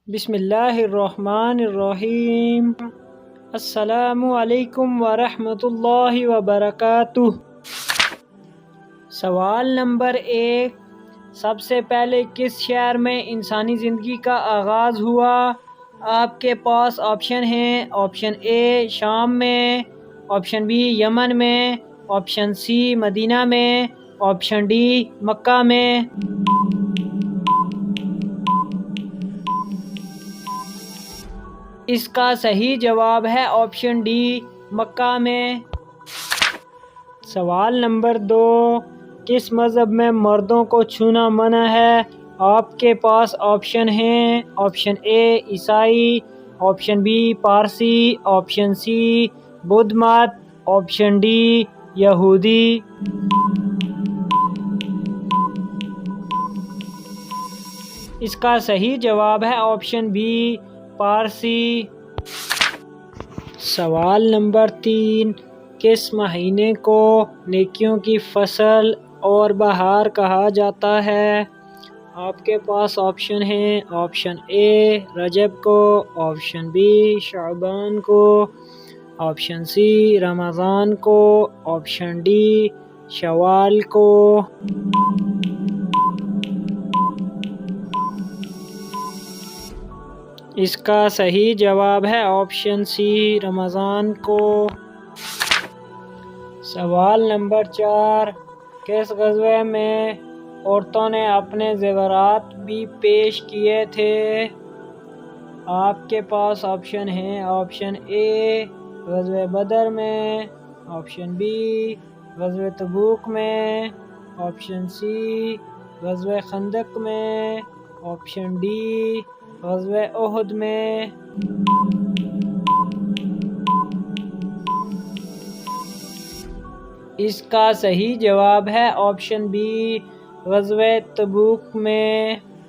بسم اللہ الرحمن الرحیم۔ السلام علیکم ورحمۃ اللہ وبرکاتہ۔ سوال نمبر 1، سب سے پہلے کس شہر میں انسانی زندگی کا آغاز ہوا؟ آپ کے پاس آپشن ہیں۔ آپشن اے شام میں، آپشن بی یمن میں، آپشن سی مدینہ میں، آپشن ڈی مکہ میں۔ اس کا صحیح جواب ہے آپشن ڈی مکہ میں۔ سوال نمبر 2، کس مذہب میں مردوں کو چھونا منع ہے؟ آپ کے پاس آپشن ہیں۔ آپشن اے عیسائی، آپشن بی پارسی، آپشن سی بدھ مت، آپشن ڈی یہودی۔ اس کا صحیح جواب ہے آپشن بی پارسی۔ سوال نمبر 3، کس مہینے کو نیکیوں کی فصل اور بہار کہا جاتا ہے؟ آپ کے پاس آپشن ہیں۔ آپشن اے رجب کو، آپشن بی شعبان کو، آپشن سی رمضان کو، آپشن ڈی شوال کو۔ اس کا صحیح جواب ہے آپشن سی رمضان کو۔ سوال نمبر 4، کس غزوے میں عورتوں نے اپنے زیورات بھی پیش کیے تھے؟ آپ کے پاس آپشن ہیں۔ آپشن اے غزوہ بدر میں، آپشن بی غزوہ تبوک میں، آپشن سی غزوہ خندق میں، آپشن ڈی غزوہ احد میں۔ اس کا صحیح جواب ہے آپشن بی غزوہ تبوک میں۔